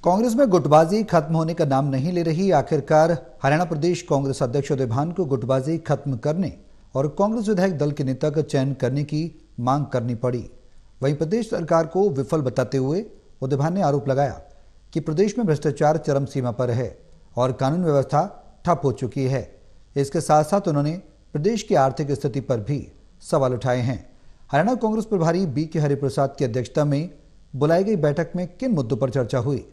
कांग्रेस में गुटबाजी खत्म होने का नाम नहीं ले रही। आखिरकार हरियाणा प्रदेश कांग्रेस अध्यक्ष उदय भान को गुटबाजी खत्म करने और कांग्रेस विधायक दल के नेता का चयन करने की मांग करनी पड़ी। वहीं प्रदेश सरकार को विफल बताते हुए उदय भान ने आरोप लगाया कि प्रदेश में भ्रष्टाचार चरम सीमा पर है और कानून व्यवस्था ठप हो चुकी है। इसके साथ साथ उन्होंने प्रदेश की आर्थिक स्थिति पर भी सवाल उठाए हैं। हरियाणा कांग्रेस प्रभारी बी.के. हरिप्रसाद की अध्यक्षता में बुलाई गई बैठक में किन मुद्दों पर चर्चा हुई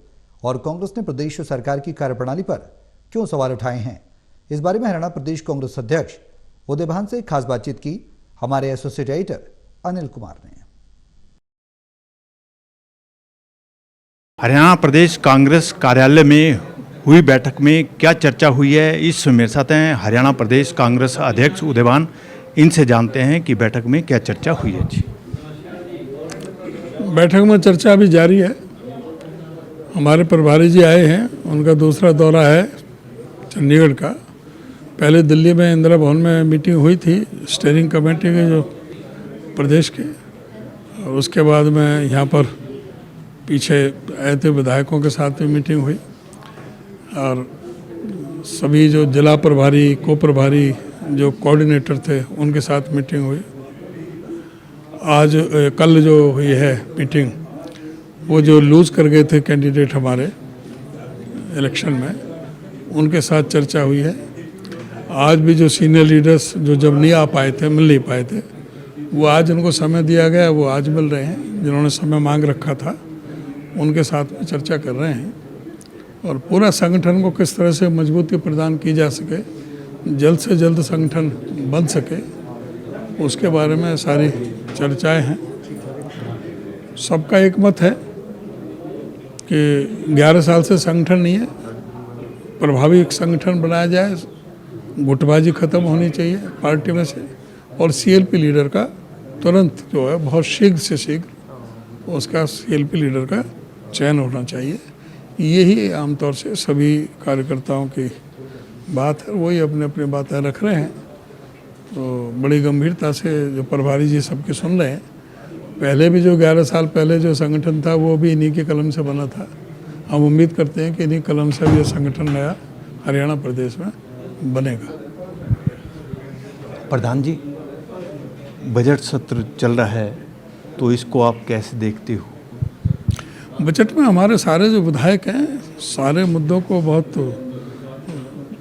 और कांग्रेस ने प्रदेश सरकार की कार्यप्रणाली पर क्यों सवाल उठाए हैं, इस बारे में हरियाणा प्रदेश कांग्रेस अध्यक्ष उदय भान से खास बातचीत की हमारे एसोसिएट एडिटर अनिल कुमार ने। हरियाणा प्रदेश कांग्रेस कार्यालय में हुई बैठक में क्या चर्चा हुई है, इस मेरे साथ हैं हरियाणा प्रदेश कांग्रेस अध्यक्ष उदय भान। इनसे जानते हैं कि बैठक में क्या चर्चा हुई है। जी, बैठक में चर्चा अभी जारी है। हमारे प्रभारी जी आए हैं, उनका दूसरा दौरा है चंडीगढ़ का। पहले दिल्ली में इंदिरा भवन में मीटिंग हुई थी स्टीयरिंग कमेटी के जो प्रदेश के, और उसके बाद में यहाँ पर पीछे आए थे विधायकों के साथ भी मीटिंग हुई और सभी जो जिला प्रभारी को प्रभारी जो कोऑर्डिनेटर थे उनके साथ मीटिंग हुई। आज कल जो हुई है मीटिंग, वो जो लूज़ कर गए थे कैंडिडेट हमारे इलेक्शन में, उनके साथ चर्चा हुई है। आज भी जो सीनियर लीडर्स जो जब नहीं आ पाए थे, मिल नहीं पाए थे, वो आज उनको समय दिया गया, वो आज मिल रहे हैं। जिन्होंने समय मांग रखा था उनके साथ में चर्चा कर रहे हैं और पूरा संगठन को किस तरह से मजबूती प्रदान की जा सके, जल्द से जल्द संगठन बन सके, उसके बारे में सारी चर्चाएं हैं। सबका एक मत है कि 11 साल से संगठन नहीं है, प्रभावी एक संगठन बनाया जाए, गुटबाजी खत्म होनी चाहिए पार्टी में से, और सीएलपी लीडर का तुरंत जो है बहुत शीघ्र से शीघ्र उसका सीएलपी लीडर का चयन होना चाहिए। यही आमतौर से सभी कार्यकर्ताओं की बात है, वही अपने अपनी बातें रख रहे हैं। तो बड़ी गंभीरता से जो प्रभारी जी सबके सुन रहे हैं। पहले भी जो 11 साल पहले जो संगठन था वो भी इन्हीं के कलम से बना था। हम उम्मीद करते हैं कि इन्हीं कलम से ये संगठन नया हरियाणा प्रदेश में बनेगा। प्रधान जी, बजट सत्र चल रहा है तो इसको आप कैसे देखते हो? बजट में हमारे सारे जो विधायक हैं सारे मुद्दों को बहुत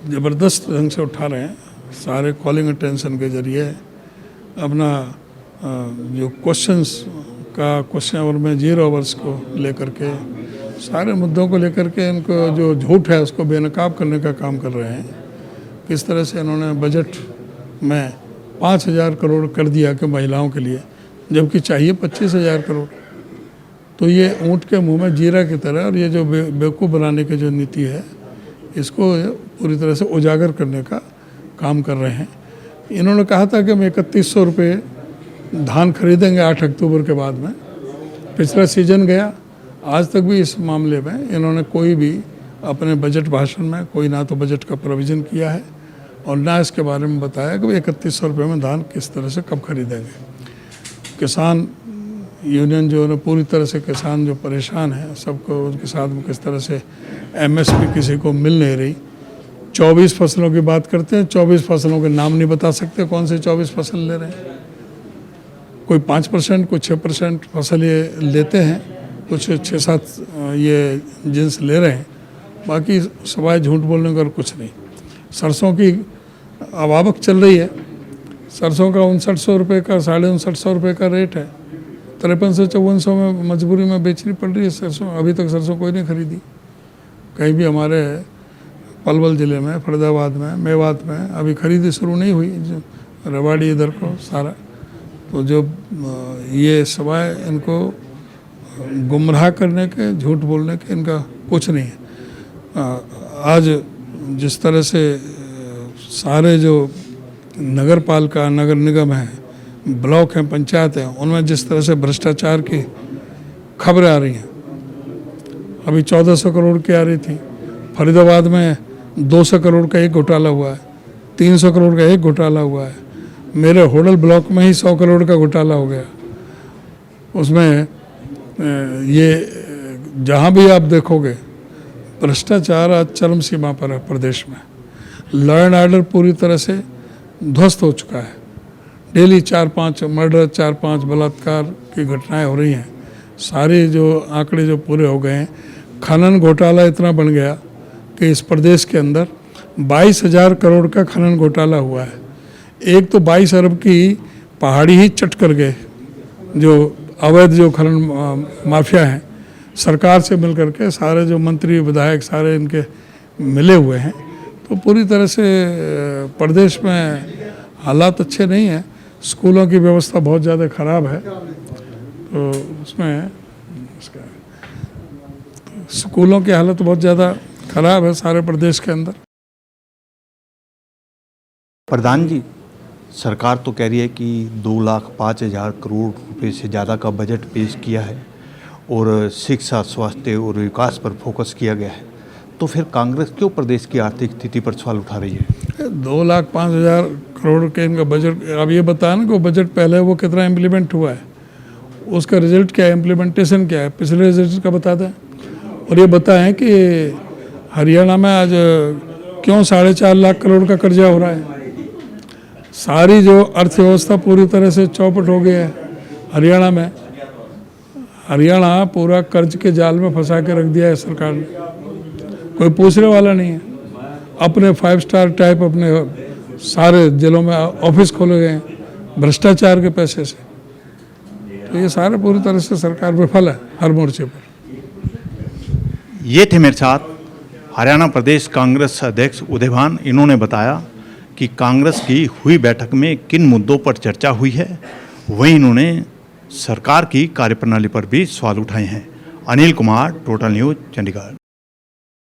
ज़बरदस्त ढंग से उठा रहे हैं। सारे कॉलिंग अटेंशन के जरिए अपना जो क्वेश्चन आवर में 0 आवर्स को लेकर के, सारे मुद्दों को लेकर के इनको जो झूठ है उसको बेनकाब करने का काम कर रहे हैं। किस तरह से इन्होंने बजट में 5,000 करोड़ कर दिया कि महिलाओं के लिए, जबकि चाहिए 25,000 करोड़। तो ये ऊँट के मुंह में जीरा की तरह, और ये जो बेवकूफ़ बनाने की जो नीति है इसको पूरी तरह से उजागर करने का काम कर रहे हैं। इन्होंने कहा था कि हम 3100 रुपये धान खरीदेंगे 8 अक्टूबर के बाद में। पिछला सीजन गया, आज तक भी इस मामले में इन्होंने कोई भी अपने बजट भाषण में कोई ना तो बजट का प्रोविज़न किया है और ना इसके बारे में बताया कि 3100 रुपये में धान किस तरह से कब खरीदेंगे। किसान यूनियन जो है पूरी तरह से, किसान जो परेशान है सबको, उनके साथ में किस तरह से एमएसपी किसी को मिल नहीं रही। 24 फसलों की बात करते हैं, 24 फसलों के नाम नहीं बता सकते कौन से 24 फसल ले रहे हैं। कोई 5%, कोई 6% फसल ये लेते हैं, कुछ 6-7 ये जिन्स ले रहे हैं, बाकी सवाए झूठ बोलने का और कुछ नहीं। सरसों की आवक चल रही है, सरसों का 5900 रुपये का, 5950 रुपये का रेट है। 5300-5400 में मजबूरी में बेचनी पड़ रही है सरसों। अभी तक सरसों कोई नहीं खरीदी कहीं भी। हमारे पलवल ज़िले में, फरीदाबाद में, मेवात में अभी खरीदी शुरू नहीं हुई, जो रेवाड़ी इधर को सारा। तो जो ये सवाए इनको गुमराह करने के, झूठ बोलने के, इनका कुछ नहीं है। आज जिस तरह से सारे जो नगर पालिका, नगर निगम है, ब्लॉक हैं, पंचायत हैं, उनमें जिस तरह से भ्रष्टाचार की खबरें आ रही हैं। अभी 1400 करोड़ की आ रही थी, फरीदाबाद में 200 करोड़ का एक घोटाला हुआ है, 300 करोड़ का एक घोटाला हुआ है। मेरे होडल ब्लॉक में ही 100 करोड़ का घोटाला हो गया। उसमें ये जहाँ भी आप देखोगे भ्रष्टाचार आज चरम सीमा पर है प्रदेश में। लॉ एंड ऑर्डर पूरी तरह से ध्वस्त हो चुका है। डेली 4-5 मर्डर, 4-5 बलात्कार की घटनाएं हो रही हैं। सारे जो आंकड़े जो पूरे हो गए हैं। खनन घोटाला इतना बन गया कि इस प्रदेश के अंदर 22,000 करोड़ का खनन घोटाला हुआ है। एक तो 22 अरब की पहाड़ी ही चट कर गए जो अवैध जो खनन माफिया हैं। सरकार से मिलकर के सारे जो मंत्री विधायक सारे इनके मिले हुए हैं। तो पूरी तरह से प्रदेश में हालात अच्छे नहीं हैं। स्कूलों की व्यवस्था बहुत ज़्यादा ख़राब है। तो उसमें स्कूलों की हालत बहुत ज़्यादा ख़राब है सारे प्रदेश के अंदर। प्रधान जी, सरकार तो कह रही है कि 2,05,000 करोड़ रुपए से ज़्यादा का बजट पेश किया है और शिक्षा, स्वास्थ्य और विकास पर फोकस किया गया है। तो फिर कांग्रेस क्यों प्रदेश की आर्थिक स्थिति पर सवाल उठा रही है? 2,05,000 करोड़ के इनका बजट। अब ये बताया ना कि वो बजट पहले वो कितना इम्प्लीमेंट हुआ है, उसका रिजल्ट क्या है, इम्प्लीमेंटेशन क्या है, पिछले रिजल्ट का बता दें। और ये बताएं कि हरियाणा में आज क्यों 4.5 लाख करोड़ का कर्जा हो रहा है। सारी जो अर्थव्यवस्था पूरी तरह से चौपट हो गया है हरियाणा में। हरियाणा पूरा कर्ज के जाल में फंसा के रख दिया है सरकार ने। कोई पूछने वाला नहीं है। अपने 5 स्टार टाइप अपने सारे जिलों में ऑफिस खोले गए हैं भ्रष्टाचार के पैसे से। तो ये सारे पूरी तरह से सरकार विफल है हर मोर्चे पर। ये थे मेरे साथ हरियाणा प्रदेश कांग्रेस अध्यक्ष उदयभान। इन्होंने बताया कि कांग्रेस की हुई बैठक में किन मुद्दों पर चर्चा हुई है। वहीं इन्होंने सरकार की कार्यप्रणाली पर भी सवाल उठाए हैं। Anil Kumar, total news, Chandigarh.